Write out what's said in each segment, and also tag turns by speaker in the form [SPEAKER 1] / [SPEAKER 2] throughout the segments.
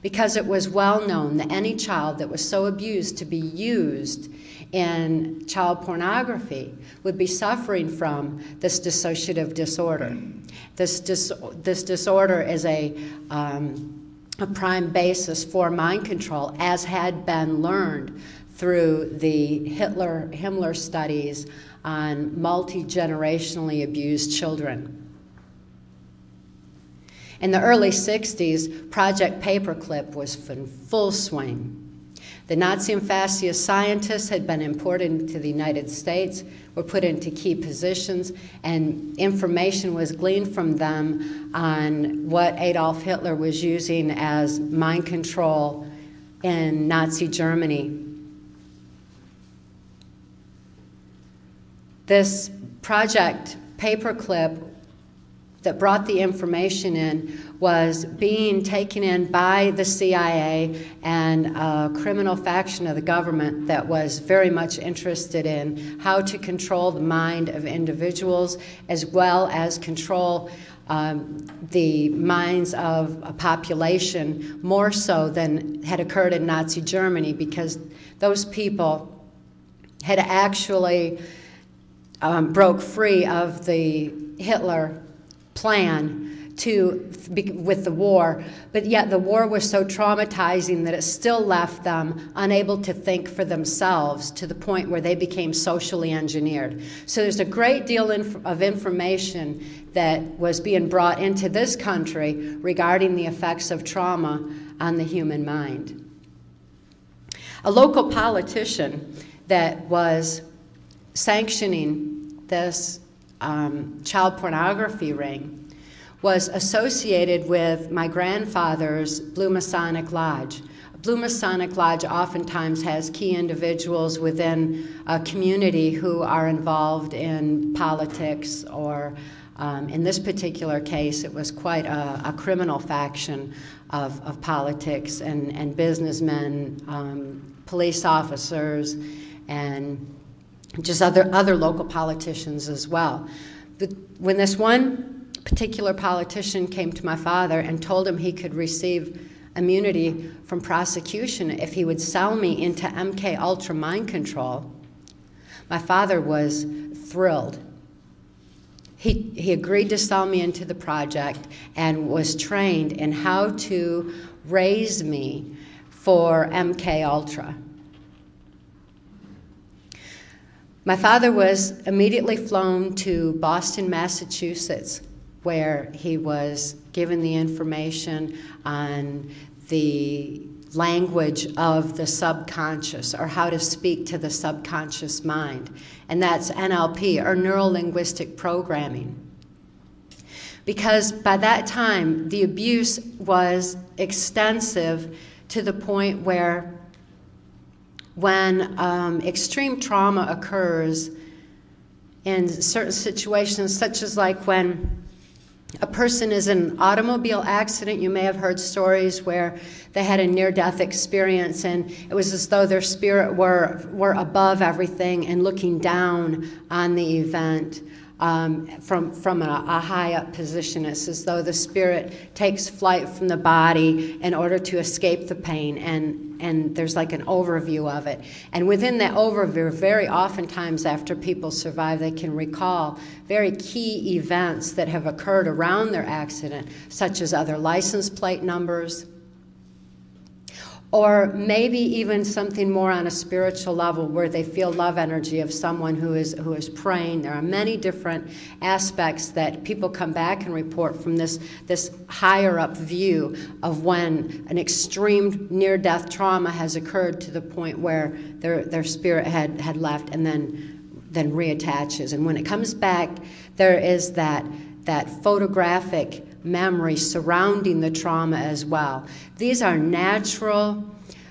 [SPEAKER 1] because it was well known that any child that was so abused to be used in child pornography would be suffering from this dissociative disorder. This disorder is a prime basis for mind control, as had been learned through the Himmler studies on multi-generationally abused children. In the early 60s, Project Paperclip was in full swing. The Nazi and fascist scientists had been imported into the United States, were put into key positions, and information was gleaned from them on what Adolf Hitler was using as mind control in Nazi Germany. This Project Paperclip that brought the information in was being taken in by the CIA and a criminal faction of the government that was very much interested in how to control the mind of individuals, as well as control the minds of a population more so than had occurred in Nazi Germany, because those people had actually broke free of the Hitler plan with the war, but yet the war was so traumatizing that it still left them unable to think for themselves, to the point where they became socially engineered. So there's a great deal of information that was being brought into this country regarding the effects of trauma on the human mind. A local politician that was sanctioning this child pornography ring was associated with my grandfather's Blue Masonic Lodge. A Blue Masonic Lodge oftentimes has key individuals within a community who are involved in politics, or in this particular case, it was quite a criminal faction of politics and businessmen, police officers, and just other local politicians as well. But when this one particular politician came to my father and told him he could receive immunity from prosecution if he would sell me into MK Ultra mind control, my father was thrilled. He agreed to sell me into the project and was trained in how to raise me for MK Ultra. My father was immediately flown to Boston, Massachusetts, where he was given the information on the language of the subconscious, or how to speak to the subconscious mind. And that's NLP, or neuro-linguistic programming. Because by that time, the abuse was extensive to the point where when extreme trauma occurs in certain situations, such as like when a person is in an automobile accident, you may have heard stories where they had a near-death experience and it was as though their spirit were above everything and looking down on the event from a high-up position. It's as though the spirit takes flight from the body in order to escape the pain, and there's like an overview of it. And within that overview, very oftentimes after people survive, they can recall very key events that have occurred around their accident, such as other license plate numbers, or maybe even something more on a spiritual level where they feel love energy of someone who is praying. There are many different aspects that people come back and report from this higher up view of when an extreme near-death trauma has occurred to the point where their spirit had left and then reattaches. And when it comes back, there is that photographic memory surrounding the trauma as well. These are natural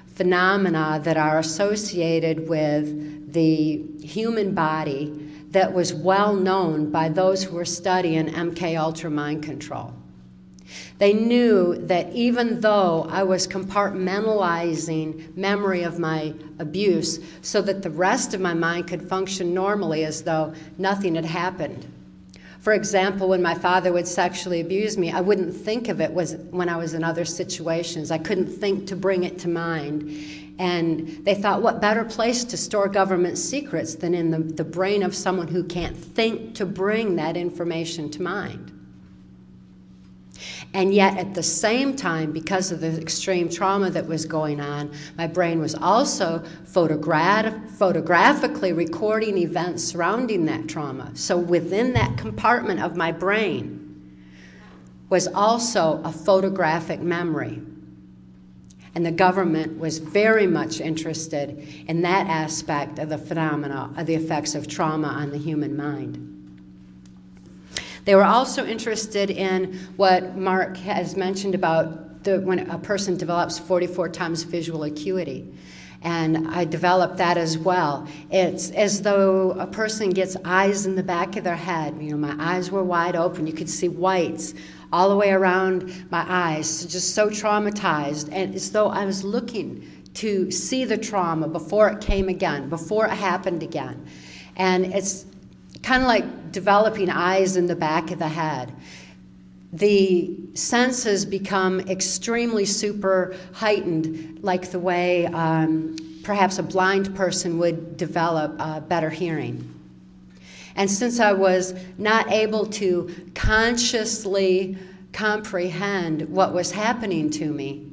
[SPEAKER 1] phenomena that are associated with the human body that was well known by those who were studying MK Ultra mind control. They knew that even though I was compartmentalizing memory of my abuse so that the rest of my mind could function normally as though nothing had happened, For example, when my father would sexually abuse me, I wouldn't think of it when I was in other situations. I couldn't think to bring it to mind. And they thought, what better place to store government secrets than in the brain of someone who can't think to bring that information to mind? And yet, at the same time, because of the extreme trauma that was going on, my brain was also photographically recording events surrounding that trauma. So within that compartment of my brain was also a photographic memory. And the government was very much interested in that aspect of the phenomena of the effects of trauma on the human mind. They were also interested in what Mark has mentioned about when a person develops 44 times visual acuity. And I developed that as well. It's as though a person gets eyes in the back of their head. You know, my eyes were wide open. You could see whites all the way around my eyes, just so traumatized. And it's though I was looking to see the trauma before it came again, before it happened again. And it's kind of like developing eyes in the back of the head. The senses become extremely super heightened, like the way perhaps a blind person would develop better hearing. And since I was not able to consciously comprehend what was happening to me,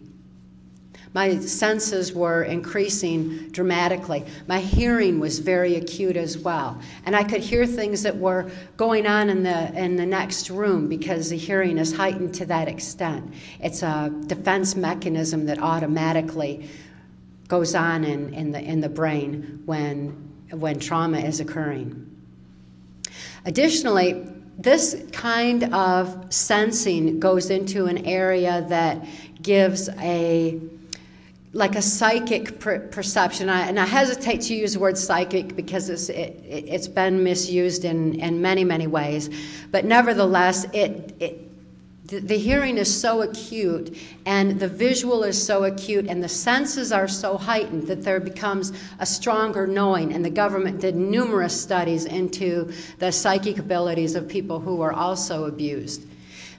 [SPEAKER 1] my senses were increasing dramatically. My hearing was very acute as well. And I could hear things that were going on in the next room because the hearing is heightened to that extent. It's a defense mechanism that automatically goes on in the brain when trauma is occurring. Additionally, this kind of sensing goes into an area that gives like a psychic perception. And I hesitate to use the word psychic because it's been misused in many, many ways. But nevertheless, the hearing is so acute and the visual is so acute and the senses are so heightened that there becomes a stronger knowing. And the government did numerous studies into the psychic abilities of people who were also abused.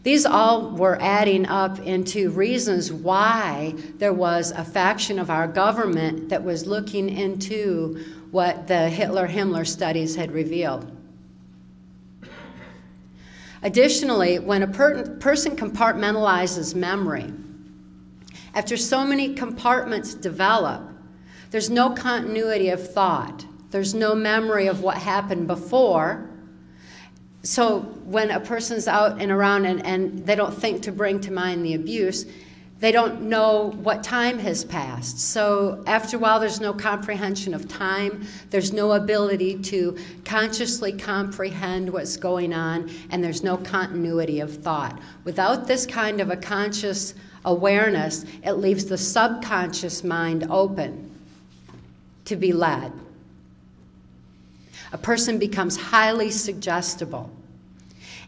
[SPEAKER 1] These all were adding up into reasons why there was a faction of our government that was looking into what the Hitler-Himmler studies had revealed. Additionally, when a person compartmentalizes memory, after so many compartments develop, there's no continuity of thought. There's no memory of what happened before. So when a person's out and around and they don't think to bring to mind the abuse, they don't know what time has passed. So after a while, there's no comprehension of time. There's no ability to consciously comprehend what's going on, and there's no continuity of thought. Without this kind of a conscious awareness, it leaves the subconscious mind open to be led. A person becomes highly suggestible.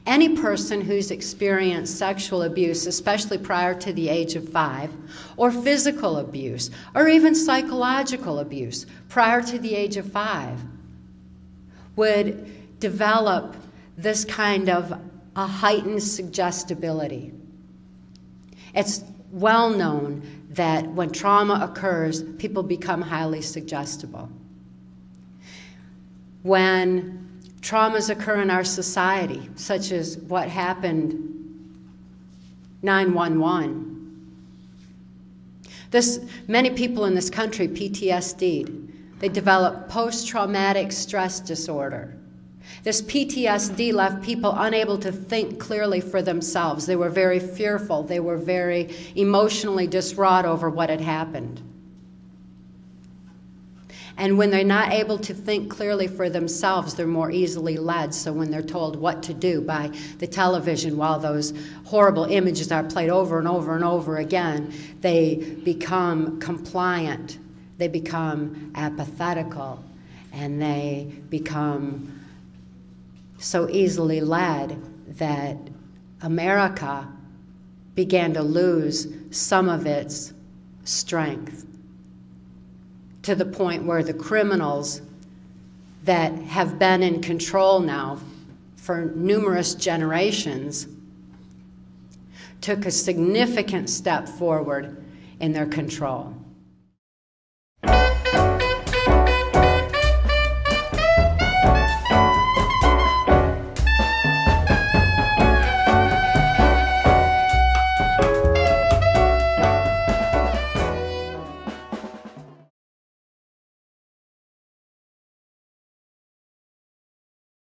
[SPEAKER 1] Any person who's experienced sexual abuse, especially prior to the age of 5, or physical abuse, or even psychological abuse prior to the age of 5, would develop this kind of a heightened suggestibility. It's well known that when trauma occurs, people become highly suggestible. When traumas occur in our society, such as what happened 9/11. Many people in this country PTSD'd. They developed post-traumatic stress disorder. This PTSD left people unable to think clearly for themselves. They were very fearful. They were very emotionally distraught over what had happened. And when they're not able to think clearly for themselves, they're more easily led. So when they're told what to do by the television while those horrible images are played over and over and over again, they become compliant. They become apathetical. And they become so easily led that America began to lose some of its strength, to the point where the criminals that have been in control now for numerous generations, took a significant step forward in their control.